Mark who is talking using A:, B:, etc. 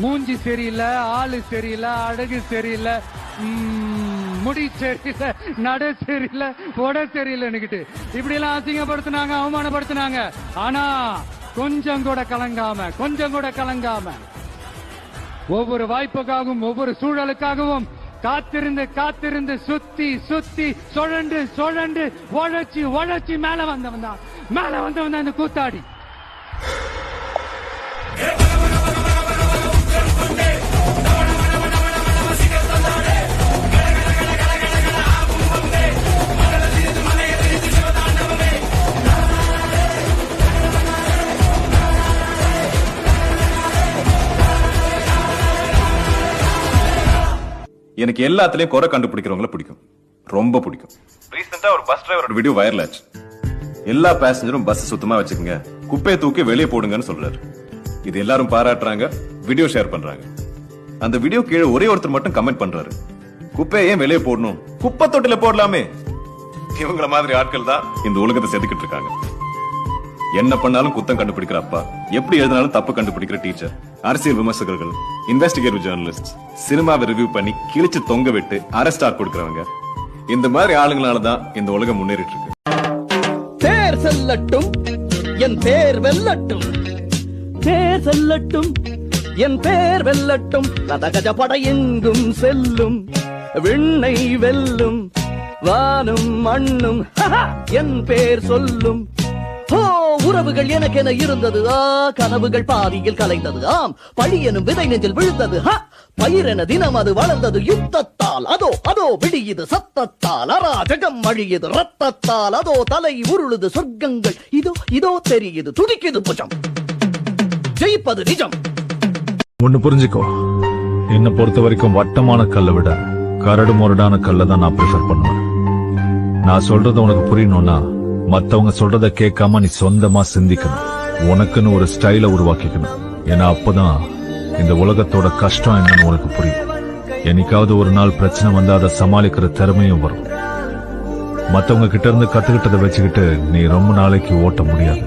A: மூஞ்சி சரியில்லை, ஆளு சரியில்லை, அழகு சரியில்லை, முடி சரியில்லை, நட சரியில்லை, உட சரியில்லைன்னுகிட்டு இப்படி எல்லாம் அசிங்கப்படுத்தினாங்க, அவமானப்படுத்தினாங்க. ஆனா கொஞ்சம் கூட கலங்காம ஒவ்வொரு வாய்ப்புக்காகவும் ஒவ்வொரு சூழலுக்காகவும் காத்திருந்து சுத்தி சுழண்டு உழைச்சி மேல வந்தவன் தான் இந்த கூத்தாடி.
B: எனக்கு எல்லாத்துலயும் குறை கண்டுபிடிக்கிறவங்கள பிடிக்கும், ரொம்ப பிடிக்கும். ரீசெண்டா ஒரு பஸ் டிரைவரோட வீடியோ வைரல் ஆச்சு. எல்லா பேசஞ்சரும் பஸ் சுத்தமா வச்சுக்கோங்க, குப்பையை தூக்கி வெளியே போடுங்கன்னு சொல்றாரு. இது எல்லாரும் பாராட்டுறாங்க, வீடியோ ஷேர் பண்றாங்க. அந்த வீடியோ கீழே ஒரே ஒருத்தர் மட்டும் கமெண்ட் பண்றாரு, குப்பையை ஏன் வெளியே போடணும், குப்பை தொட்டில போடலாமே. இவங்கள மாதிரி ஆட்கள் தான் இந்த உலகத்தை செதுக்கிட்டு இருக்காங்க. என்ன பண்ணாலும் குத்தம் கண்டுபிடிக்கிற அப்பா, எப்படி எழுதினாலும் தப்பு கண்டுபிடிக்கிற டீச்சர், அரசியல் விமர்சகர்கள், இன்வெஸ்டிகேட்டிவ் ஜேர்னலிஸ்ட், சினிமாவை ரிவ்யூ பண்ணி கிழிச்சு தொங்க விட்டு அரஸ்டார் கொடுக்கறவங்க, இந்த மாதிரி ஆளுங்களாலதான் இந்த உலகம் முன்னேறிட்டு இருக்கு.
C: தேர் செல்லட்டும் என் பேர் வெல்லட்டும், தேர் செல்லட்டும் என் பேர் வெல்லட்டும், ரதகஜ படை எங்கும் செல்லும், விண்ணை வெல்லும், வானும் மண்ணும் என் பேர் சொல்லும். உறவுகள் எனக்கென இருந்தது, கனவுகள் பாதியில் கலைந்தது, ஆம் பழி எனும் விதை நெஞ்சில் விழுந்தது, பயிரென தினம் அது வளர்ந்தது யுத்தத்தால், அதோ விடியுது சத்தத்தால், அராஜகம் அழியுது ரத்தத்தால், அதோ தலை உருளுது சொர்க்கங்கள் இதோ தெரியுது துடிக்குது புஜம், ஜெயிப்பது நிஜம்.
D: ஒன்னு புரிஞ்சுக்கோ, என்ன பொறுத்த வரைக்கும் வட்டமான கல்லை விட கரடு முரடான கல்லை தான் நான் ப்ரிஃபர் பண்ணுவேன். நான் சொல்றது உனக்கு புரியணும்னா மத்தவங்க சொல்றத கேட்காம நீ சொந்தமா சிந்திக்கணும், உனக்குன்னு ஒரு ஸ்டைல உருவாக்கிக்கணும். ஏன்னா அப்பதான் இந்த உலகத்தோட கஷ்டம் என்னன்னு உனக்கு புரியும். என்னைக்காவது ஒரு நாள் பிரச்சனை வந்தா அதை சமாளிக்கிற திறமையும் வரும். மத்தவங்க கிட்ட இருந்து கத்துக்கிட்டதை வச்சுக்கிட்டு நீ ரொம்ப நாளைக்கு ஓட்ட முடியாது.